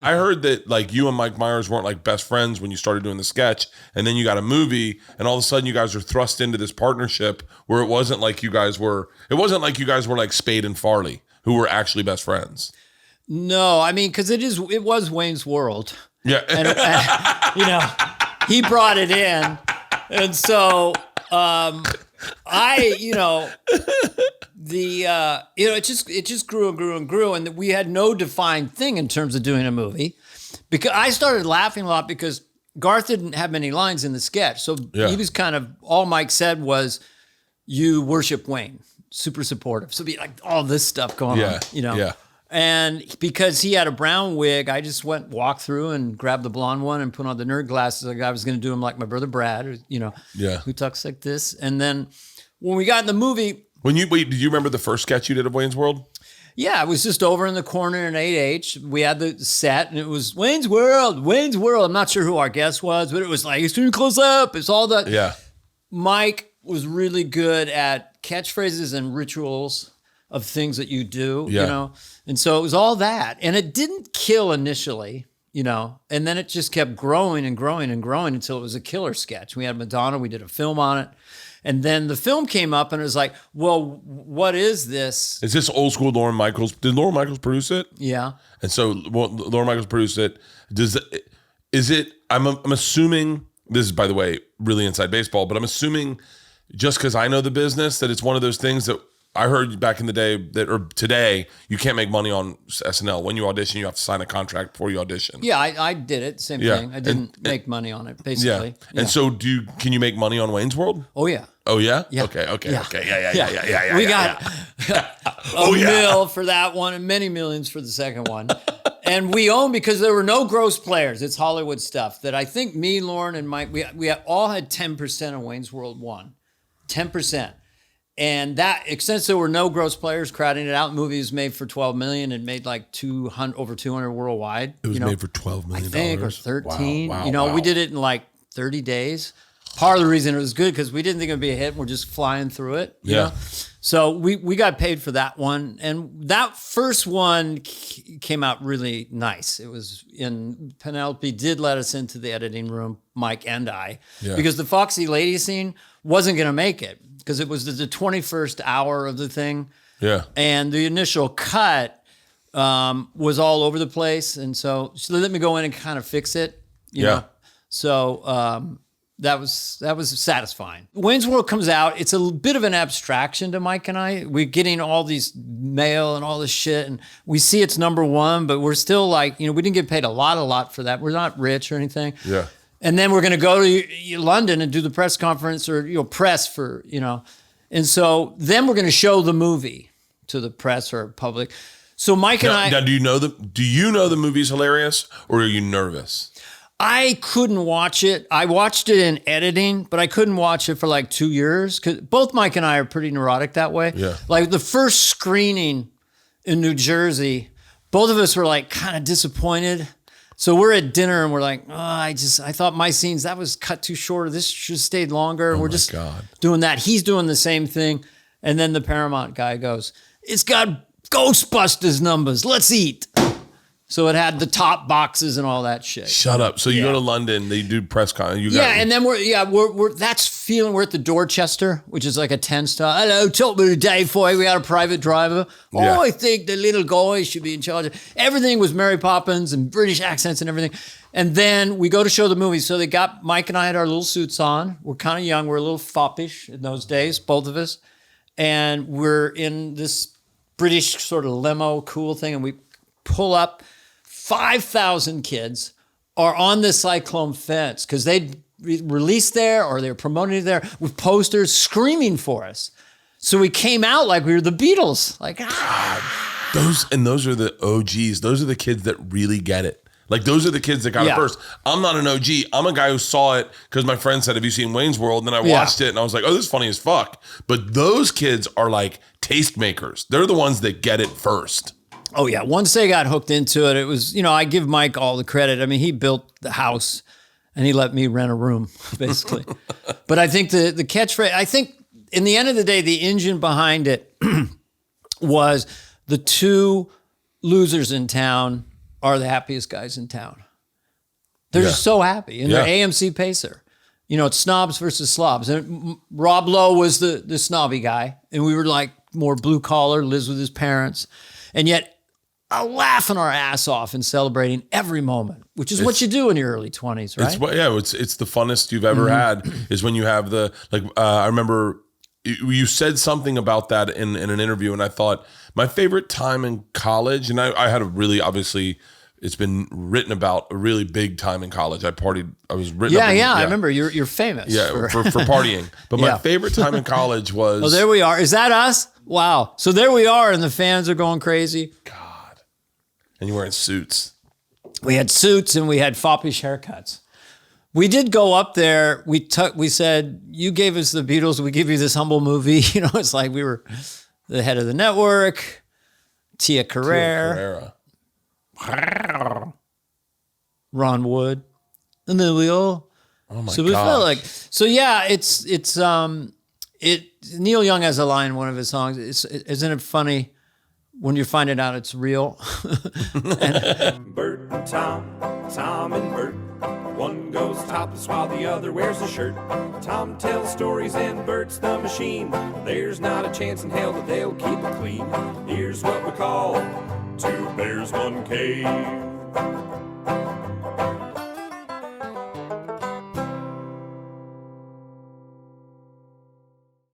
I heard that like you and Mike Myers weren't like best friends when you started doing the sketch, and then you got a movie, and all of a sudden you guys are thrust into this partnership where it wasn't like you guys were like Spade and Farley, who were actually best friends. No, I mean, because it was Wayne's World. Yeah. And, he brought it in. And so it just grew and grew and grew. And we had no defined thing in terms of doing a movie. Because I started laughing a lot because Garth didn't have many lines in the sketch. So he was kind of, all Mike said was, you worship Wayne, super supportive. So be like all this stuff going on, Yeah. And because he had a brown wig, I just walked through and grabbed the blonde one and put on the nerd glasses. Like I was going to do him like my brother Brad, who talks like this. And then when we got in the movie, did you remember the first sketch you did of Wayne's World? Yeah, it was just over in the corner in 8H. We had the set, and it was Wayne's World. I'm not sure who our guest was, but it was like extreme close up. It's all that. Yeah. Mike was really good at catchphrases and rituals of things that you do, And so it was all that. And it didn't kill initially, and then it just kept growing and growing and growing until it was a killer sketch. We had Madonna, we did a film on it. And then the film came up and it was like, well, what is this? Is this old school Lorne Michaels? Did Lorne Michaels produce it? Yeah. And so Lorne Michaels produced it. I'm assuming, this is, by the way, really inside baseball, but I'm assuming just because I know the business that it's one of those things that I heard back in the day or today, you can't make money on SNL. When you audition, you have to sign a contract before you audition. Yeah, I did it. Same thing. I didn't make money on it, basically. Yeah. And so can you make money on Wayne's World? Oh, yeah. Oh, yeah? Yeah. Okay. Yeah. We got a mill for that one and many millions for the second one. And we own, because there were no gross players. It's Hollywood stuff that I think me, Lorne, and Mike, we all had 10% of Wayne's World 1. 10%. And that, since there were no gross players crowding it out, movies made for $12 million and made like over 200 worldwide. It was made for $12 million. I think, or 13. Wow. We did it in like 30 days. Part of the reason it was good because we didn't think it'd be a hit. We're just flying through it. You know? So we got paid for that one. And that first one came out really nice. It was Penelope did let us into the editing room, Mike and I, because the Foxy Lady scene wasn't going to make it. Because it was the 21st hour of the thing. Yeah. And the initial cut was all over the place. And so she let me go in and kind of fix it. You know? So that was satisfying. Wayne's World comes out. It's a bit of an abstraction to Mike and I. We're getting all these mail and all this shit. And we see it's number one, but we're still like, we didn't get paid a lot for that. We're not rich or anything. Yeah. And then we're going to go to London and do the press conference or, press for, And so then we're going to show the movie to the press or public. So Mike and I... Now, do you know the movie's hilarious or are you nervous? I couldn't watch it. I watched it in editing, but I couldn't watch it for like 2 years because both Mike and I are pretty neurotic that way. Yeah. Like the first screening in New Jersey, both of us were like kind of disappointed. So we're at dinner and we're like, I thought my scenes, that was cut too short. This should have stayed longer. We're just doing that. He's doing the same thing. And then the Paramount guy goes, it's got Ghostbusters numbers. Let's eat. So it had the top boxes and all that shit. Shut up. So you go to London, they do press con. And then we're at the Dorchester, which is like a 10-star. Hello, top of the day for you. We had a private driver. Oh, I think the little guy should be in charge. Everything was Mary Poppins and British accents and everything. And then we go to show the movie. So they got, Mike and I had our little suits on. We're kind of young. We're a little foppish in those days, both of us. And we're in this British sort of limo cool thing. And we pull up. 5,000 kids are on the Cyclone fence because they released there or they were promoting there with posters screaming for us. So we came out like we were the Beatles. Like, Those are the OGs. Those are the kids that really get it. Like those are the kids that got it first. I'm not an OG. I'm a guy who saw it because my friend said, have you seen Wayne's World? And then I watched it and I was like, oh, this is funny as fuck. But those kids are like tastemakers. They're the ones that get it first. Oh, yeah. Once they got hooked into it, it was, I give Mike all the credit. I mean, he built the house and he let me rent a room, basically. But I think the catchphrase, I think in the end of the day, the engine behind it was the two losers in town are the happiest guys in town. They're Yeah. just so happy. And they're AMC Pacer. You know, it's snobs versus slobs. And Rob Lowe was the snobby guy. And we were like more blue collar, lives with his parents. And yet laughing our ass off and celebrating every moment, which is what you do in your early 20s, right? It's the funnest you've ever had is when you have the, like, I remember you said something about that in an interview, and I thought my favorite time in college, and I had a really, obviously, it's been written about a really big time in college. I partied, I was written up. I remember you're famous. For partying. But my favorite time in college was. Oh, there we are. Is that us? Wow. So there we are, and the fans are going crazy. God. And you're wearing suits. We had suits and we had foppish haircuts. We did go up there. We said, you gave us the Beatles. We give you this humble movie. You know, it's like we were the head of the network, Tia Carrere, Ron Wood. And then we all, oh my so we God. felt like, so yeah, Neil Young has a line in one of his songs. Isn't it funny when you're finding out it's real? Bert and Tom, Tom and Bert. One goes topless while the other wears a shirt. Tom tells stories and Bert's the machine. There's not a chance in hell that they'll keep it clean. Here's what we call two bears, one cave.